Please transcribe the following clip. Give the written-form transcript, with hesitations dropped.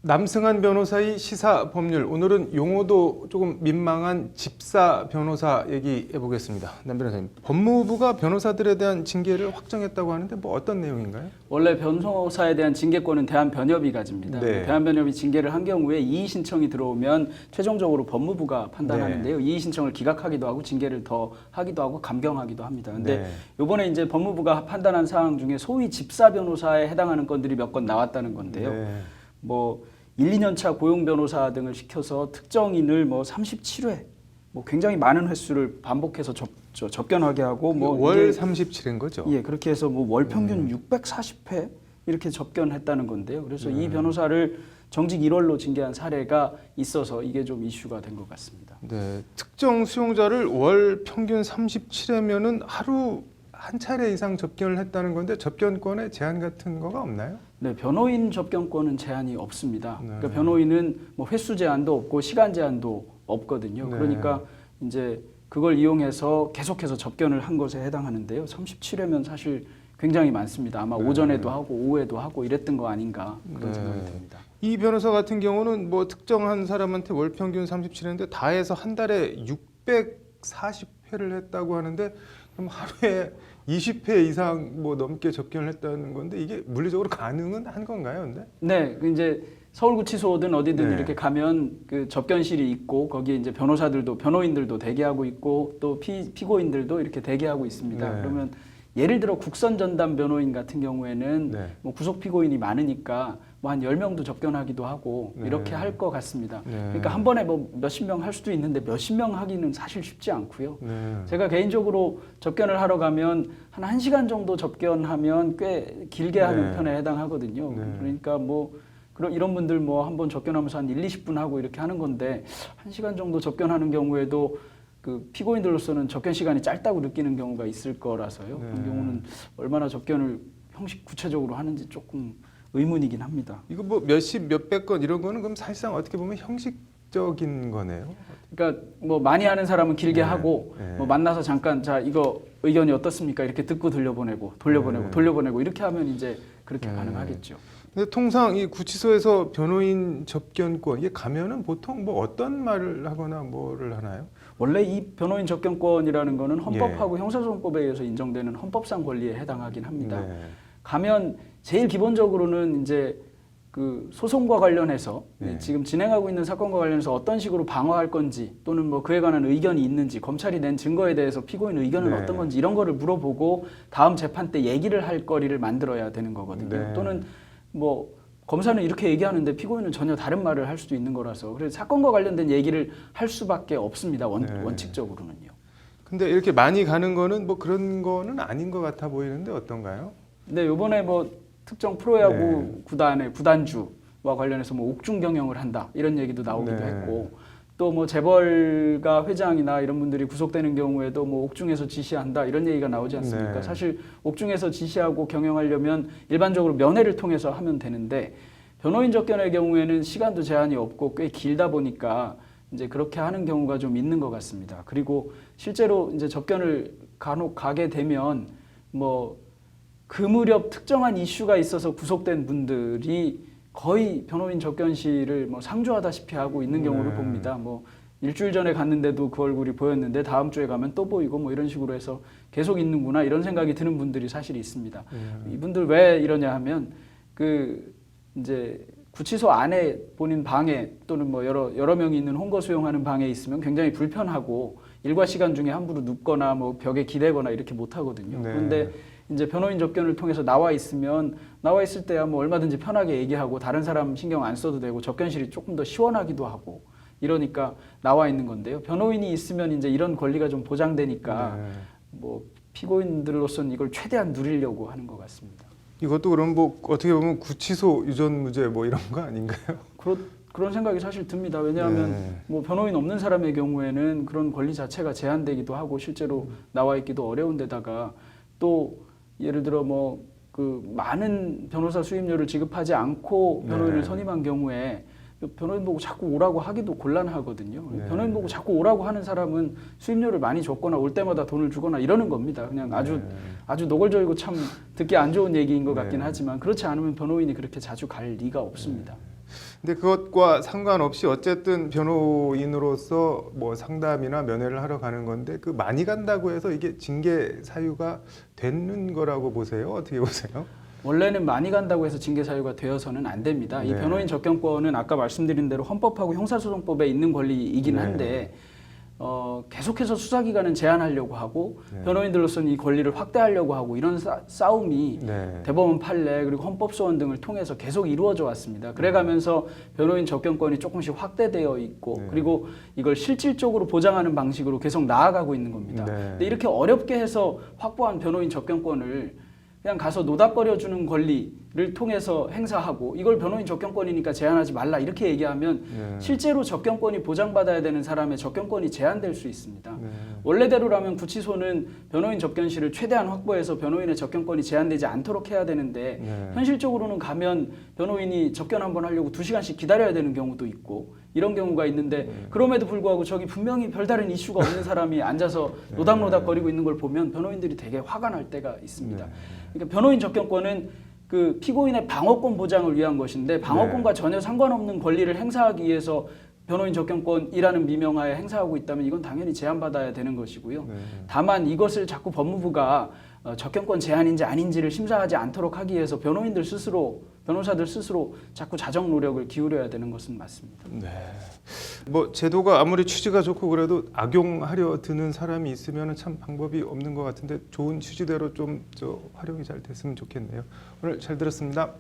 남승환 변호사의 시사 법률, 오늘은 용어도 조금 민망한 집사 변호사 얘기해 보겠습니다. 남 변호사님, 법무부가 변호사들에 대한 징계를 확정했다고 하는데 뭐 어떤 내용인가요? 원래 변호사에 대한 징계권은 대한변협이 가집니다. 네. 대한변협이 징계를 한 경우에 이의 신청이 들어오면 최종적으로 법무부가 판단하는데요. 이의 신청을 기각하기도 하고 징계를 더 하기도 하고 감경하기도 합니다. 근데 이번에 이제 법무부가 판단한 사항 중에 소위 집사 변호사에 해당하는 건들이 몇 건 나왔다는 건데요. 뭐 1, 2년 차 고용 변호사 등을 시켜서 특정인을 뭐 37회, 뭐 굉장히 많은 횟수를 반복해서 접견하게 하고 뭐 월 37회인 거죠? 예, 그렇게 해서 뭐 월 평균 640회 이렇게 접견했다는 건데요. 그래서 이 변호사를 정직 1월로 징계한 사례가 있어서 이게 좀 이슈가 된 것 같습니다. 네, 특정 수용자를 월 평균 37회면은 하루 한 차례 이상 접견을 했다는 건데 접견권에 제한 같은 거가 없나요? 네, 변호인 접견권은 제한이 없습니다. 그러니까 변호인은 뭐 횟수 제한도 없고 시간 제한도 없거든요. 그러니까 이제 그걸 이용해서 계속해서 접견을 한 것에 해당하는데요. 37회면 사실 굉장히 많습니다. 아마 오전에도 하고 오후에도 하고 이랬던 거 아닌가 그런 생각이 듭니다. 이 변호사 같은 경우는 뭐 특정한 사람한테 월 평균 37회인데 다 해서 한 달에 640회를 했다고 하는데 그럼 하루에 20회 이상 뭐 넘게 접견을 했다는 건데 이게 물리적으로 가능은 한 건가요, 근데? 네, 이제 서울구치소든 어디든 이렇게 가면 그 접견실이 있고 거기에 이제 변호인들도 대기하고 있고 또 피고인들도 이렇게 대기하고 있습니다. 그러면 예를 들어 국선 전담 변호인 같은 경우에는 뭐 구속 피고인이 많으니까 뭐 한 10명도 접견하기도 하고 이렇게 할 것 같습니다. 그러니까 한 번에 뭐 몇십 명 할 수도 있는데 몇십 명 하기는 사실 쉽지 않고요. 제가 개인적으로 접견을 하러 가면 한 1시간 정도 접견하면 꽤 길게 하는 편에 해당하거든요. 그러니까 뭐 이런 분들 뭐 한 번 접견하면서 한 1, 20분 하고 이렇게 하는 건데 1시간 정도 접견하는 경우에도 그 피고인들로서는 접견 시간이 짧다고 느끼는 경우가 있을 거라서요. 그런 경우는 얼마나 접견을 형식 구체적으로 하는지 조금 의문이긴 합니다. 이거 뭐 몇십 몇백 건 이런 거는 그럼 사실상 어떻게 보면 형식적인 거네요. 그러니까 뭐 많이 하는 사람은 길게 하고 뭐 만나서 잠깐 자 이거 의견이 어떻습니까? 이렇게 듣고 돌려보내고 이렇게 하면 이제 그렇게 가능하겠죠. 근데 통상 이 구치소에서 변호인 접견권 이게 가면은 보통 뭐 어떤 말을 하거나 뭐를 하나요? 원래 이 변호인 접견권이라는 거는 헌법하고 형사소송법에 의해서 인정되는 헌법상 권리에 해당하긴 합니다. 가면 제일 기본적으로는 이제 그 소송과 관련해서 지금 진행하고 있는 사건과 관련해서 어떤 식으로 방어할 건지 또는 뭐 그에 관한 의견이 있는지 검찰이 낸 증거에 대해서 피고인 의견은 어떤 건지 이런 거를 물어보고 다음 재판 때 얘기를 할 거리를 만들어야 되는 거거든요. 또는 뭐 검사는 이렇게 얘기하는데 피고인은 전혀 다른 말을 할 수도 있는 거라서 그래서 사건과 관련된 얘기를 할 수밖에 없습니다. 원칙적으로는요. 근데 이렇게 많이 가는 거는 뭐 그런 거는 아닌 것 같아 보이는데 어떤가요? 네, 이번에 뭐 특정 프로야구 구단의 구단주와 관련해서 뭐 옥중 경영을 한다 이런 얘기도 나오기도 했고 또 뭐 재벌가 회장이나 이런 분들이 구속되는 경우에도 뭐 옥중에서 지시한다 이런 얘기가 나오지 않습니까? 사실 옥중에서 지시하고 경영하려면 일반적으로 면회를 통해서 하면 되는데 변호인 접견의 경우에는 시간도 제한이 없고 꽤 길다 보니까 이제 그렇게 하는 경우가 좀 있는 것 같습니다. 그리고 실제로 이제 접견을 간혹 가게 되면 뭐 그 무렵 특정한 이슈가 있어서 구속된 분들이 거의 변호인 접견실을 뭐 상주하다시피 하고 있는 경우를 봅니다. 뭐 일주일 전에 갔는데도 그 얼굴이 보였는데 다음 주에 가면 또 보이고 뭐 이런 식으로 해서 계속 있는구나 이런 생각이 드는 분들이 사실 있습니다. 이분들 왜 이러냐 하면 그 이제 구치소 안에 본인 방에 또는 뭐 여러 명이 있는 홍거 수용하는 방에 있으면 굉장히 불편하고 일과 시간 중에 함부로 눕거나 뭐 벽에 기대거나 이렇게 못 하거든요. 그런데 이제 변호인 접견을 통해서 나와 있을 때야 뭐 얼마든지 편하게 얘기하고 다른 사람 신경 안 써도 되고 접견실이 조금 더 시원하기도 하고 이러니까 나와 있는 건데요. 변호인이 있으면 이제 이런 권리가 좀 보장되니까 뭐 피고인들로서는 이걸 최대한 누리려고 하는 것 같습니다. 이것도 그럼 뭐 어떻게 보면 구치소 유전무죄 뭐 이런 거 아닌가요? 그런 생각이 사실 듭니다. 왜냐하면 뭐 변호인 없는 사람의 경우에는 그런 권리 자체가 제한되기도 하고 실제로 나와 있기도 어려운 데다가 또 예를 들어 뭐 그 많은 변호사 수임료를 지급하지 않고 변호인을 선임한 경우에 변호인 보고 자꾸 오라고 하기도 곤란하거든요. 변호인 보고 자꾸 오라고 하는 사람은 수임료를 많이 줬거나 올 때마다 돈을 주거나 이러는 겁니다. 그냥 아주 노골적이고 참 듣기 안 좋은 얘기인 것 같긴 하지만 그렇지 않으면 변호인이 그렇게 자주 갈 리가 없습니다. 근데 그것과 상관없이 어쨌든 변호인으로서 뭐 상담이나 면회를 하러 가는 건데 그 많이 간다고 해서 이게 징계 사유가 되는 거라고 보세요? 어떻게 보세요? 원래는 많이 간다고 해서 징계 사유가 되어서는 안 됩니다. 이 네. 변호인 접견권은 아까 말씀드린 대로 헌법하고 형사소송법에 있는 권리이긴 네. 한데 계속해서 수사기간은 제한하려고 하고 네. 변호인들로서는 이 권리를 확대하려고 하고 이런 싸움이 네. 대법원 판례 그리고 헌법소원 등을 통해서 계속 이루어져 왔습니다. 그래가면서 변호인 접견권이 조금씩 확대되어 있고 네. 그리고 이걸 실질적으로 보장하는 방식으로 계속 나아가고 있는 겁니다. 네. 근데 이렇게 어렵게 해서 확보한 변호인 접견권을 그냥 가서 노닥거려주는 권리를 통해서 행사하고 이걸 변호인 접견권이니까 제한하지 말라 이렇게 얘기하면 네. 실제로 접견권이 보장받아야 되는 사람의 접견권이 제한될 수 있습니다. 네. 원래대로라면 구치소는 변호인 접견실을 최대한 확보해서 변호인의 접견권이 제한되지 않도록 해야 되는데 네. 현실적으로는 가면 변호인이 접견 한번 하려고 2시간씩 기다려야 되는 경우도 있고 이런 경우가 있는데 그럼에도 불구하고 저기 분명히 별다른 이슈가 없는 사람이 앉아서 노닥노닥거리고 있는 걸 보면 변호인들이 되게 화가 날 때가 있습니다. 그러니까 변호인 접견권은 그 피고인의 방어권 보장을 위한 것인데 방어권과 전혀 상관없는 권리를 행사하기 위해서 변호인 접견권이라는 미명하에 행사하고 있다면 이건 당연히 제한받아야 되는 것이고요. 다만 이것을 자꾸 법무부가 접견권 제한인지 아닌지를 심사하지 않도록 하기 위해서 변호인들 스스로 변호사들 스스로 자꾸 자정 노력을 기울여야 되는 것은 맞습니다. 네. 뭐 제도가 아무리 취지가 좋고 그래도 악용하려 드는 사람이 있으면 참 방법이 없는 것 같은데 좋은 취지대로 좀 활용이 잘 됐으면 좋겠네요. 오늘 잘 들었습니다.